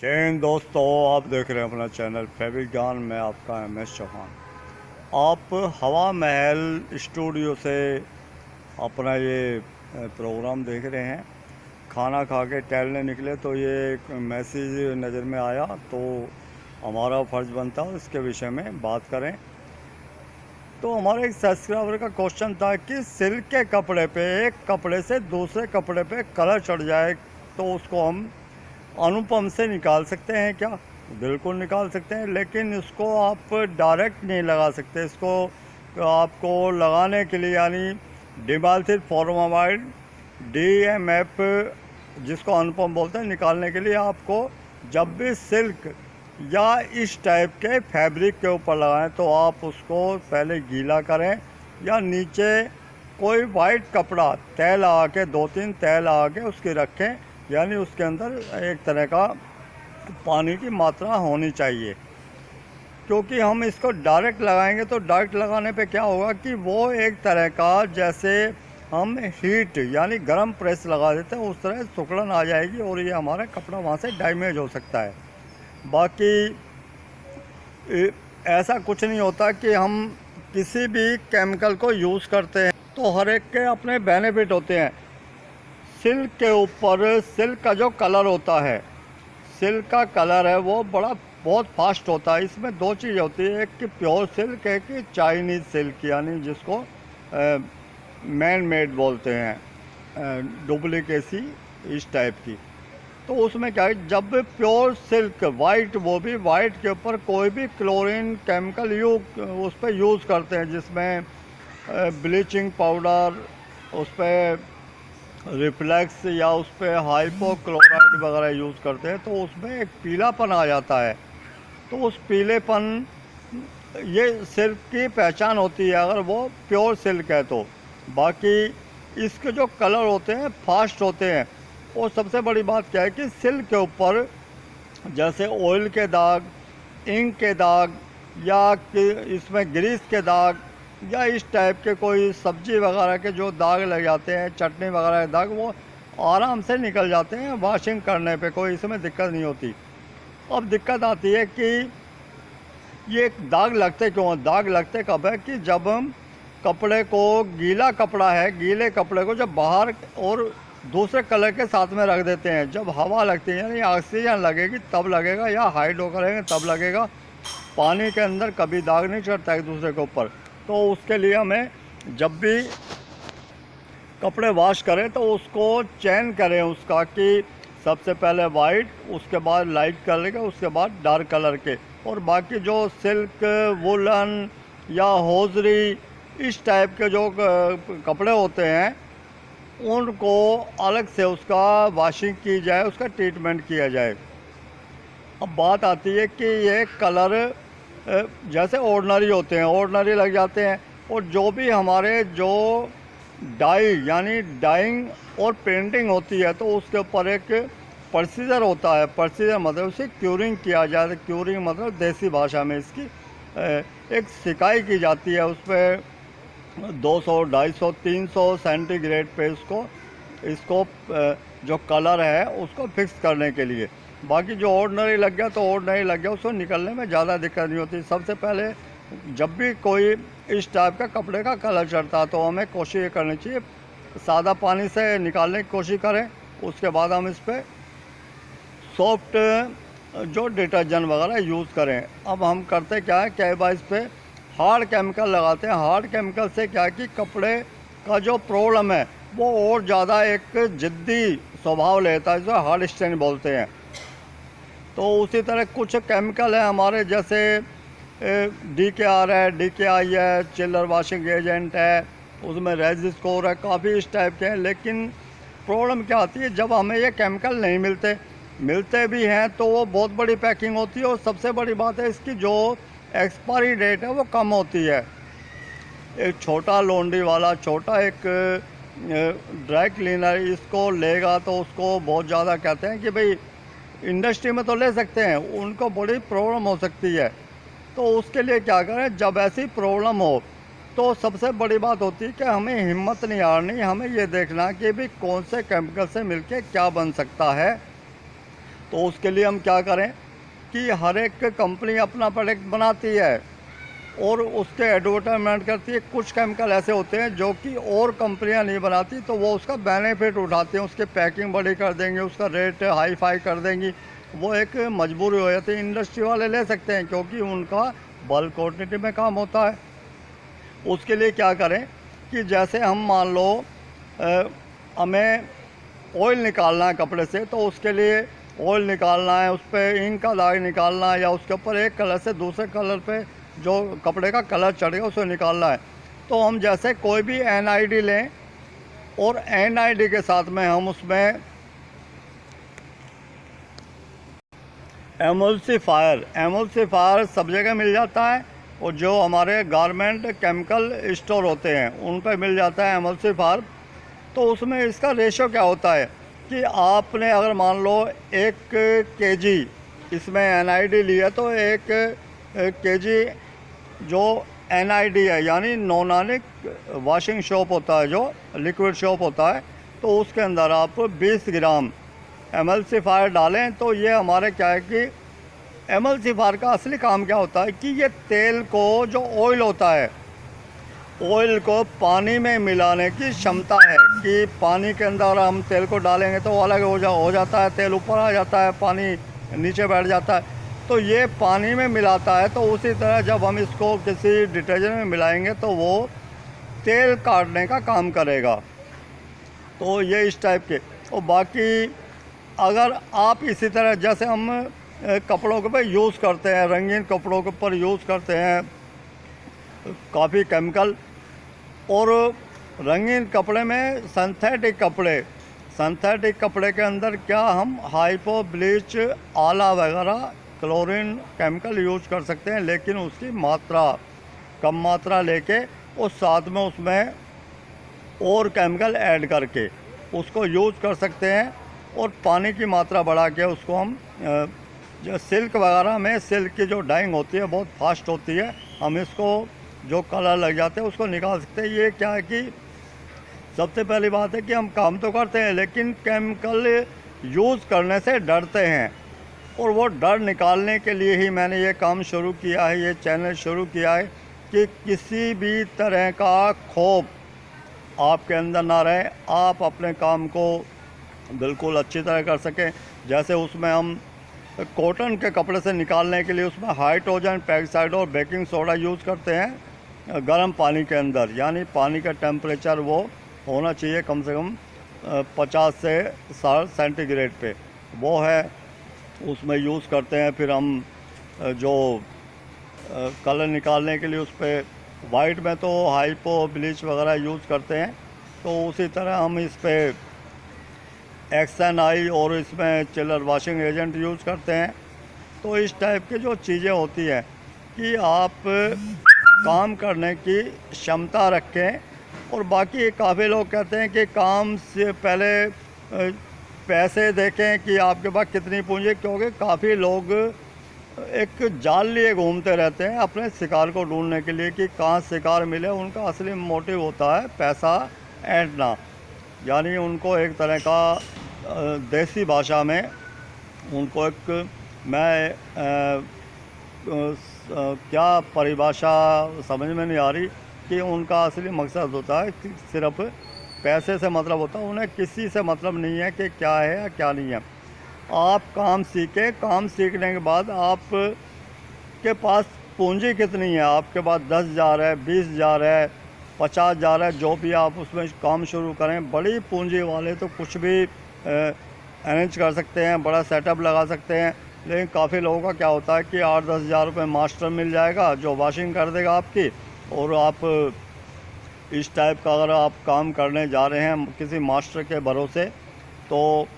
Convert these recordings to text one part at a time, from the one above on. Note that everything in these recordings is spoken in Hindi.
जैन दोस्तों, आप देख रहे हैं अपना चैनल फैब्रिक ज्ञान में आपका MS चौहान। आप हवा महल स्टूडियो से अपना ये प्रोग्राम देख रहे हैं। खाना खा के टहलने निकले तो ये एक मैसेज नज़र में आया, तो हमारा फ़र्ज़ बनता है इसके विषय में बात करें। तो हमारे एक सब्सक्राइबर का क्वेश्चन था कि सिल्क के कपड़े पे एक कपड़े से दूसरे कपड़े पे कलर चढ़ जाए तो उसको हम अनुपम से निकाल सकते हैं क्या? बिल्कुल निकाल सकते हैं, लेकिन इसको आप डायरेक्ट नहीं लगा सकते। इसको आपको लगाने के लिए यानी डिमेथिल फॉर्मामाइड DMF, जिसको अनुपम बोलते हैं, निकालने के लिए आपको जब भी सिल्क या इस टाइप के फैब्रिक के ऊपर लगाएं तो आप उसको पहले गीला करें या नीचे कोई वाइट कपड़ा तय लगा के 2-3 तय लगा के उसकी रखें, यानी उसके अंदर एक तरह का पानी की मात्रा होनी चाहिए। क्योंकि हम इसको डायरेक्ट लगाएंगे तो डायरेक्ट लगाने पे क्या होगा कि वो एक तरह का, जैसे हम हीट यानी गर्म प्रेस लगा देते हैं, उस तरह सिकुड़न आ जाएगी और ये हमारा कपड़ा वहाँ से डैमेज हो सकता है। बाकी ऐसा कुछ नहीं होता कि हम किसी भी केमिकल को यूज़ करते हैं तो हर एक के अपने बेनिफिट होते हैं। सिल्क के ऊपर सिल्क का जो कलर होता है, सिल्क का कलर है वो बहुत फास्ट होता है। इसमें दो चीज़ होती है, एक कि प्योर सिल्क है कि चाइनीज़ सिल्क, यानी जिसको मैन मेड बोलते हैं, डुप्लीकेसी इस टाइप की। तो उसमें क्या है, जब प्योर सिल्क वाइट, वो भी वाइट के ऊपर कोई भी क्लोरीन केमिकल उस पर यूज़ करते हैं, जिसमें ब्लीचिंग पाउडर, उस पर रिफ्लेक्स या उस पर हाइपोक्लोराइड वगैरह यूज़ करते हैं, तो उसमें एक पीलापन आ जाता है। तो उस पीलेपन, ये सिल्क की पहचान होती है अगर वो प्योर सिल्क है तो। बाकी इसके जो कलर होते हैं फास्ट होते हैं। और सबसे बड़ी बात क्या है कि सिल्क के ऊपर जैसे ऑयल के दाग, इंक के दाग, या इसमें ग्रीस के दाग, या इस टाइप के कोई सब्जी वगैरह के जो दाग लग जाते हैं, चटनी वगैरह के दाग, वो आराम से निकल जाते हैं वॉशिंग करने पे, कोई इसमें दिक्कत नहीं होती। अब दिक्कत आती है कि ये दाग लगते क्यों हैं? दाग लगते कब है कि जब हम कपड़े को, गीला कपड़ा है, गीले कपड़े को जब बाहर और दूसरे कलर के साथ में रख देते हैं, जब हवा लगती है यानी ऑक्सीजन लगेगी तब लगेगा, या हाइड्रो करेंगे तब लगेगा। पानी के अंदर कभी दाग नहीं चढ़ता एक दूसरे के ऊपर। तो उसके लिए हमें जब भी कपड़े वॉश करें तो उसको चयन करें उसका कि सबसे पहले वाइट, उसके बाद लाइट कलर के, उसके बाद डार्क कलर के। और बाकी जो सिल्क, वुलन या होजरी इस टाइप के जो कपड़े होते हैं, उनको अलग से उसका वॉशिंग की जाए, उसका ट्रीटमेंट किया जाए। अब बात आती है कि ये कलर जैसे ऑर्डनरी होते हैं, ऑर्डनरी लग जाते हैं, और जो भी हमारे जो डाई यानी डाइंग और पेंटिंग होती है तो उसके ऊपर एक प्रोसीजर होता है। प्रोसीजर मतलब उसे क्यूरिंग किया जाए। क्यूरिंग मतलब देसी भाषा में इसकी एक सिकाई की जाती है। उस पर 200, 250, 300 सेंटीग्रेड पे इसको जो कलर है उसको फिक्स करने के लिए। बाकी जो ऑर्डनरी लग गया तो ऑर्डनरी लग गया, उसको निकलने में ज़्यादा दिक्कत नहीं होती। सबसे पहले जब भी कोई इस टाइप का कपड़े का कलर चढ़ता तो हमें कोशिश ये करनी चाहिए, सादा पानी से निकालने की कोशिश करें। उसके बाद हम इस पर सॉफ्ट जो डिटर्जेंट वगैरह यूज़ करें। अब हम करते क्या है, कई बार इस पर हार्ड केमिकल लगाते हैं। हार्ड केमिकल से क्या है कि कपड़े का जो प्रॉब्लम है वो और ज़्यादा एक ज़िद्दी स्वभाव लेता है, जिसे हार्ड स्टेन बोलते हैं। तो उसी तरह कुछ केमिकल है हमारे, जैसे DKR है, DKI है, चिलर वॉशिंग एजेंट है, उसमें रेजिस स्कोर है, काफ़ी इस टाइप के हैं। लेकिन प्रॉब्लम क्या आती है, जब हमें ये केमिकल नहीं मिलते भी हैं तो वो बहुत बड़ी पैकिंग होती है, और सबसे बड़ी बात है इसकी जो एक्सपायरी डेट है वो कम होती है। एक छोटा लॉन्ड्री वाला, छोटा एक ड्राई क्लीनर इसको लेगा तो उसको बहुत ज़्यादा कहते हैं कि भाई इंडस्ट्री में तो ले सकते हैं, उनको बड़ी प्रॉब्लम हो सकती है। तो उसके लिए क्या करें, जब ऐसी प्रॉब्लम हो तो सबसे बड़ी बात होती है कि हमें हिम्मत नहीं हारनी, हमें ये देखना कि भाई कौन से केमिकल से मिलके क्या बन सकता है। तो उसके लिए हम क्या करें कि हर एक कंपनी अपना प्रोडक्ट बनाती है और उसके एडवर्टाइजमेंट करती है। कुछ केमिकल ऐसे होते हैं जो कि और कंपनियां नहीं बनाती, तो वो उसका बेनिफिट उठाते हैं, उसकी पैकिंग बड़ी कर देंगे, उसका रेट हाई फाई कर देंगी। वो एक मजबूरी हो जाती है। इंडस्ट्री वाले ले सकते हैं क्योंकि उनका बल्क क्वांटिटी में काम होता है। उसके लिए क्या करें कि जैसे हम मान लो हमें ऑयल निकालना है कपड़े से, तो उसके लिए ऑयल निकालना है, उस पर इंक का दाग निकालना है, या उसके ऊपर एक कलर से दूसरे कलर पे जो कपड़े का कलर चढ़ेगा उसे निकालना है। तो हम जैसे कोई भी NID लें और NID के साथ में हम उसमें एमल्सिफायर सब जगह मिल जाता है, और जो हमारे गारमेंट केमिकल स्टोर होते हैं उन पर मिल जाता है एमल्सिफायर। तो उसमें इसका रेशो क्या होता है कि आपने अगर मान लो 1 kg इसमें NID लिया, तो 1 kg जो NID है यानी नॉनानिक वॉशिंग सोप होता है, जो लिक्विड सोप होता है, तो उसके अंदर आप 20 ग्राम एमल्सिफायर डालें। तो ये हमारे क्या है कि एमल्सिफायर का असली काम क्या होता है कि ये तेल को, जो ऑयल होता है, ऑयल को पानी में मिलाने की क्षमता है कि पानी के अंदर हम तेल को डालेंगे तो अलग हो जाता है, तेल ऊपर आ जाता है, पानी नीचे बैठ जाता है। तो ये पानी में मिलाता है। तो उसी तरह जब हम इसको किसी डिटर्जेंट में मिलाएंगे तो वो तेल काटने का काम करेगा। तो ये इस टाइप के। और बाकी अगर आप इसी तरह जैसे हम कपड़ों के ऊपर यूज़ करते हैं, रंगीन कपड़ों के ऊपर यूज़ करते हैं काफ़ी केमिकल, और रंगीन कपड़े में सिंथेटिक कपड़े के अंदर क्या हम हाइपो, ब्लीच, आला वगैरह क्लोरीन केमिकल यूज कर सकते हैं, लेकिन उसकी मात्रा कम मात्रा लेके और साथ में उसमें और केमिकल ऐड करके उसको यूज कर सकते हैं। और पानी की मात्रा बढ़ा के उसको हम जो सिल्क वगैरह में, सिल्क की जो डाइंग होती है बहुत फास्ट होती है, हम इसको जो कलर लग जाते हैं उसको निकाल सकते हैं। ये क्या है कि सबसे पहली बात है कि हम काम तो करते हैं लेकिन केमिकल यूज़ करने से डरते हैं, और वो डर निकालने के लिए ही मैंने ये काम शुरू किया है, ये चैनल शुरू किया है कि किसी भी तरह का खौफ आपके अंदर ना रहे, आप अपने काम को बिल्कुल अच्छी तरह कर सकें। जैसे उसमें हम कॉटन के कपड़े से निकालने के लिए उसमें हाइड्रोजन पेरोक्साइड और बेकिंग सोडा यूज़ करते हैं गर्म पानी के अंदर, यानी पानी का टेम्परेचर वो होना चाहिए कम से कम 50 से 60 सेंटीग्रेड पे, वो है उसमें यूज़ करते हैं। फिर हम जो कलर निकालने के लिए उस पर वाइट में तो हाइपो, ब्लीच वगैरह यूज़ करते हैं। तो उसी तरह हम इस पर XNI और इसमें चिलर वॉशिंग एजेंट यूज़ करते हैं। तो इस टाइप की जो चीज़ें होती हैं कि आप काम करने की क्षमता रखें। और बाकी काफ़ी लोग कहते हैं कि काम से पहले पैसे देखें कि आपके पास कितनी पूंजी, क्योंकि काफ़ी लोग एक जाल लिए घूमते रहते हैं अपने शिकार को ढूंढने के लिए कि कहाँ शिकार मिले। उनका असली मोटिव होता है पैसा ऐंठना, यानी उनको एक तरह का देसी भाषा में उनको एक क्या परिभाषा समझ में नहीं आ रही कि उनका असली मकसद होता है कि सिर्फ पैसे से मतलब होता है, उन्हें किसी से मतलब नहीं है कि क्या है या क्या नहीं है। आप काम सीखें, काम सीखने के बाद आप के पास पूंजी कितनी है, आपके पास 10,000 है, 20,000 है, 50,000 है, जो भी आप उसमें काम शुरू करें। बड़ी पूंजी वाले तो कुछ भी अरेंज कर सकते हैं, बड़ा सेटअप लगा सकते हैं, लेकिन काफ़ी लोगों का क्या होता है कि 8-10 हज़ार रुपये मास्टर मिल जाएगा जो वॉशिंग कर देगा आपकी, और आप इस टाइप का अगर आप काम करने जा रहे हैं किसी मास्टर के भरोसे, तो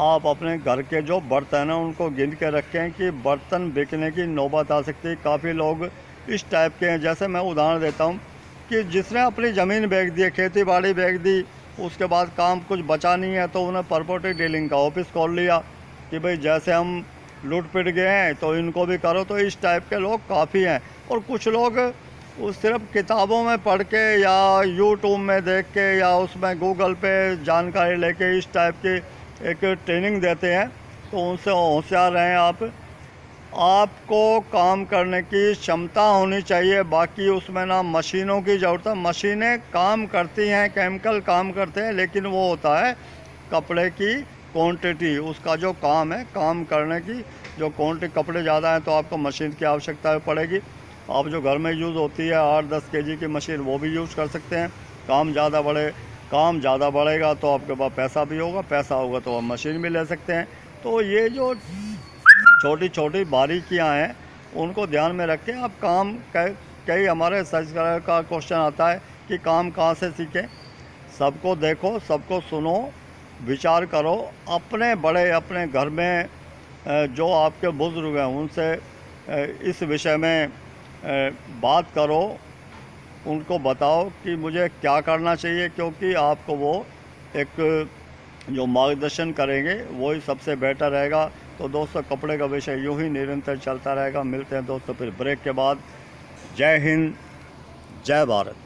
आप अपने घर के जो बर्तन हैं उनको गिन के रखें कि बर्तन बिकने की नौबत आ सकती है। काफ़ी लोग इस टाइप के हैं, जैसे मैं उदाहरण देता हूँ कि जिसने अपनी ज़मीन बेच दी, खेती बाड़ी बेच दी, उसके बाद काम कुछ बचा नहीं है, तो उन्हें प्रॉपर्टी डीलिंग का ऑफिस खोल लिया कि भाई जैसे हम लूट पिट गए हैं तो इनको भी करो। तो इस टाइप के लोग काफ़ी हैं। और कुछ लोग उस सिर्फ किताबों में पढ़ के या यूट्यूब में देख के या उसमें गूगल पे जानकारी लेके इस टाइप की एक ट्रेनिंग देते हैं। तो उनसे होशियार रहें आप। आपको काम करने की क्षमता होनी चाहिए, बाकी उसमें ना मशीनों की ज़रूरत है। मशीनें काम करती हैं, केमिकल काम करते हैं, लेकिन वो होता है कपड़े की क्वांटिटी, उसका जो काम है, काम करने की जो क्वांटिटी, कपड़े ज़्यादा हैं तो आपको मशीन की आवश्यकता पड़ेगी। आप जो घर में यूज़ होती है 8-10 केजी की मशीन, वो भी यूज़ कर सकते हैं। काम ज़्यादा बढ़ेगा तो आपके पास पैसा भी होगा, पैसा होगा तो आप मशीन भी ले सकते हैं। तो ये जो छोटी छोटी बारीकियां हैं उनको ध्यान में रख के आप काम कई हमारे सर्च का क्वेश्चन आता है कि काम कहाँ से सीखें। सबको देखो, सबको सुनो, विचार करो, अपने घर में जो आपके बुजुर्ग हैं उनसे इस विषय में बात करो, उनको बताओ कि मुझे क्या करना चाहिए, क्योंकि आपको वो एक जो मार्गदर्शन करेंगे वही सबसे बेटर रहेगा। तो दोस्तों, कपड़े का विषय यूँ ही निरंतर चलता रहेगा। मिलते हैं दोस्तों फिर ब्रेक के बाद। जय हिंद, जय भारत।